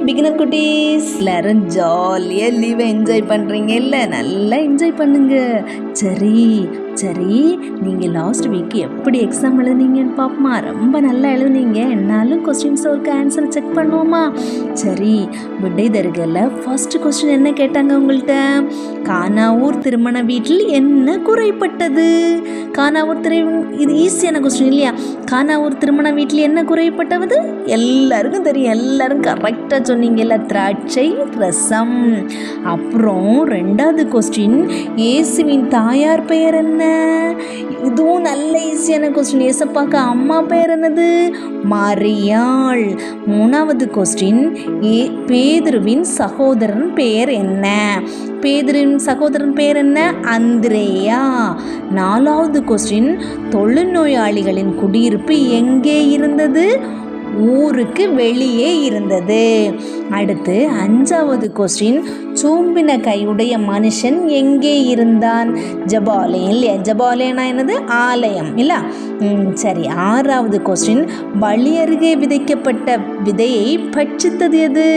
Beginner குட்டீஸ், எல்லாரும் ஜாலியாக லீவை என்ஜாய் பண்ணுறீங்க இல்லை? நல்லா என்ஜாய் பண்ணுங்க. சரி சரி, நீங்கள் லாஸ்ட் வீக் எப்படி எக்ஸாம் எழுதுனீங்கன்னு பார்ப்போமா? ரொம்ப நல்லா எழுதுனீங்க. என்னாலும் கொஸ்டின்ஸ் ஒரு ஆன்சர் செக் பண்ணுவோமா? சரி, விடை தருகல ஃபர்ஸ்ட் கொஸ்டின் என்ன கேட்டாங்க உங்கள்கிட்ட? கானாவூர் திருமண வீட்டில் என்ன குறைப்பட்டது? இது ஈஸியான கொஸ்டின் இல்லையா? கானாவூர் திருமண வீட்டில் என்ன குறைப்பட்டது? எல்லாருக்கும் தெரியும், எல்லாரும் கரெக்டாக சொன்னீங்கல்ல, திராட்சை ரசம். அப்புறம் ரெண்டாவது கொஸ்டின், இயேசுவின் தாயார் பெயர் என்ன? இதுவும் நல்ல ஈஸியான கொஸ்டின். ஏசப்பாக்கு அம்மா பெயர் என்னது? மரியாள். மூணாவது கொஸ்டின், பேதுருவின் சகோதரன் பெயர் என்ன? பேதுருவின் சகோதரன் பெயர் என்ன? அந்திரேயா. நாலாவது கொஸ்டின், தொழுநோயாளிகளின் குடியிருப்பு எங்கே இருந்தது? ஊருக்கு வெளியே இருந்தது. அடுத்து அஞ்சாவது கொஸ்டின், சூம்பின கையுடைய மனுஷன் எங்கே இருந்தான்? ஜபாலயம் இல்லையா? ஜபாலயம்னா என்னது? ஆலயம் இல்லை? சரி, ஆறாவது கொஸ்டின், பலி அருகே விதைக்கப்பட்ட விதையை பட்சித்தது எது?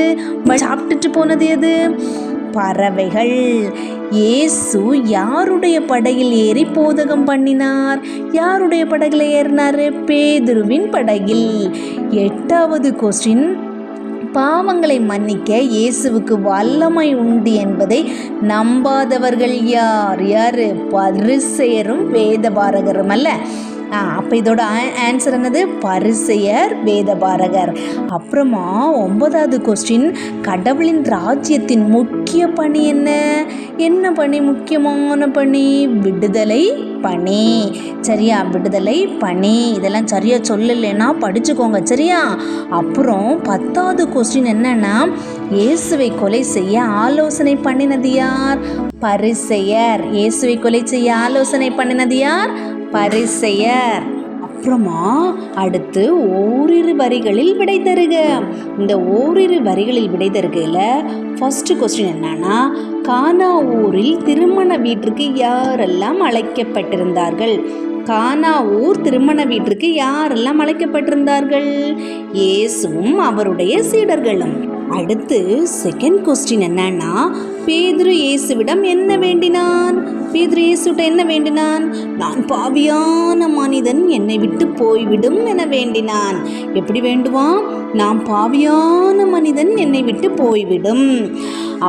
சாப்பிட்டுட்டு போனது எது? பறவைகள். இயேசு யாருடைய படகில் ஏறி போதகம் பண்ணினார்? யாருடைய படகில் ஏறினார்? பேதுருவின் படகில். எட்டாவது கொஸ்டின், பாவங்களை மன்னிக்க இயேசுவுக்கு வல்லமை உண்டு என்பதை நம்பாதவர்கள் யார்? யார்? பரிசேயரும் வேதபாரகரும் அல்ல? அப்போ இதோட ஆன்சர் என்னது? பரிசேயர், வேதபாரகர். அப்புறமா ஒன்பதாவது கொஸ்டின், கடவுளின் ராஜ்யத்தின் முக்கிய பணி என்ன? என்ன பணி? முக்கியமான பணி விடுதலை பணி. சரியா? விடுதலை பணி. இதெல்லாம் சரியா சொல்லலைன்னா படிச்சுக்கோங்க, சரியா? அப்புறம் பத்தாவது கொஸ்டின் என்னன்னா, இயேசுவை கொலை செய்ய ஆலோசனை பண்ணினது யார்? பரிசேயர். இயேசுவை கொலை செய்ய ஆலோசனை பண்ணினது யார்? பரிசேயர். அப்புறமா அடுத்து ஓரிரு வரிகளில் விடை தருக. இந்த ஓரிரு வரிகளில் விடை தருகையில் ஃபர்ஸ்ட் கொஸ்டின் என்னன்னா, கானா ஊரில் திருமண வீட்டிற்கு யாரெல்லாம் அழைக்கப்பட்டிருந்தார்கள்? கானா ஊர் திருமண வீட்டிற்கு யாரெல்லாம் அழைக்கப்பட்டிருந்தார்கள்? இயேசுவும் அவருடைய சீடர்களும். அடுத்து செகண்ட் கொஸ்டின் என்னன்னா, பேதுரு இயேசுவிடம் என்ன வேண்டினான்? பேதுரு இயேசுவிட்ட என்ன வேண்டினான்? நான் பாவியான மனிதன், என்னை விட்டு போய்விடும் என வேண்டினான். எப்படி வேண்டுவான்? நான் பாவியான மனிதன், என்னை விட்டு போய்விடும்.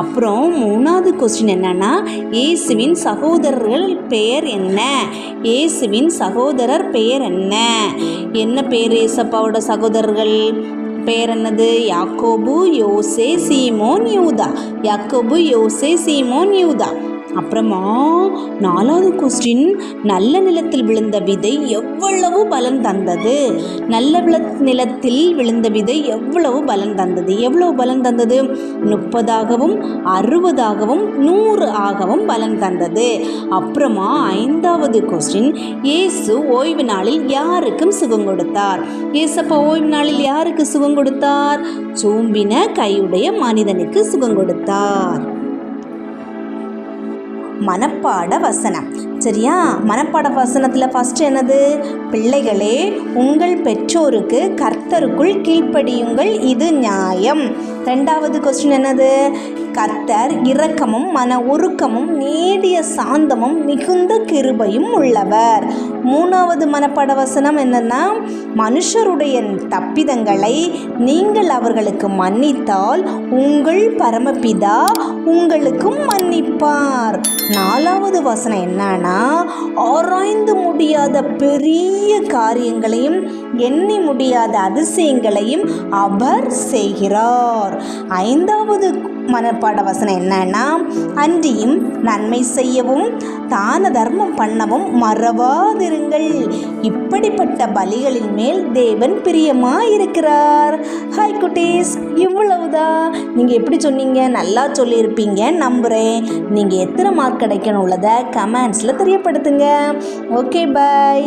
அப்புறம் மூணாவது கொஸ்டின் என்னன்னா, இயேசுவின் சகோதரர்கள் பெயர் என்ன? இயேசுவின் சகோதரர் பெயர் என்ன? என்ன பேர் ஏசப்பாவோட சகோதரர்கள் பெயர் என்னது? யாக்கோபு, யோசே, சீமோன், யூதா. யாக்கோபு, யோசே, சீமோன், யூதா. அப்புறமா நாலாவது கொஸ்டின், நல்ல நிலத்தில் விழுந்த விதை எவ்வளவு பலன் தந்தது? நல்ல நிலத்தில் விழுந்த விதை எவ்வளவு பலன் தந்தது? எவ்வளவு பலன் தந்தது? 30ஆகவும் 60ஆகவும் 100ஆகவும் பலன் தந்தது. அப்புறமா ஐந்தாவது கொஸ்டின், இயேசு ஓய்வு நாளில் யாருக்கும் சுகம் கொடுத்தார்? இயேசப்பா ஓய்வு நாளில் யாருக்கு சுகம் கொடுத்தார்? சூம்பின கையுடைய மனிதனுக்கு சுகம் கொடுத்தார். மனப்பாட வசனம். சரியா? மனப்பாட வசனத்தில் ஃபஸ்ட் என்னது? பிள்ளைகளே, உங்கள் பெற்றோருக்கு கர்த்தருக்குள் கீழ்ப்படியுங்கள், இது நியாயம். ரெண்டாவது கொஸ்டின் என்னது? கர்த்தர் இரக்கமும் மன உருக்கமும் நீடிய சாந்தமும் மிகுந்த கிருபையும் உள்ளவர். மூணாவது மனப்பாட வசனம் என்னன்னா, மனுஷருடைய தப்பிதங்களை நீங்கள் அவர்களுக்கு மன்னித்தால் உங்கள் பரமபிதா உங்களுக்கும் மன்னிப்பார். நாலாவது வசனம் என்னன்னா, ஆராய்ந்து முடியாத பெரிய காரியங்களையும் எண்ணி முடியாத அதிசயங்களையும் அவர் செய்கிறார். ஐந்தாவது மனப்பாட வசனம் என்னன்னா, அன்றியும் நன்மை செய்யவும் தான தர்மம் பண்ணவும் மறவாதிருங்கள், இப்படிப்பட்ட பலிகளின் மேல் தேவன் பிரியமாயிருக்கிறார். ஹாய் குட்டீஸ், இவ்வளவுதான். நீங்கள் எப்படி சொன்னீங்க? நல்லா சொல்லியிருப்பீங்க நம்புகிறேன். நீங்கள் எத்தனை மார்க் கிடைக்கணும் உள்ளதை கமெண்ட்ஸில் தெரியப்படுத்துங்க. ஓகே, பாய்.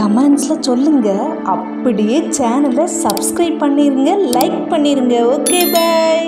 கமெண்ட்ஸில் சொல்லுங்கள். அப்படியே சேனலை சப்ஸ்கிரைப் பண்ணிடுங்க, லைக் பண்ணிடுங்க. ஓகே, பாய்.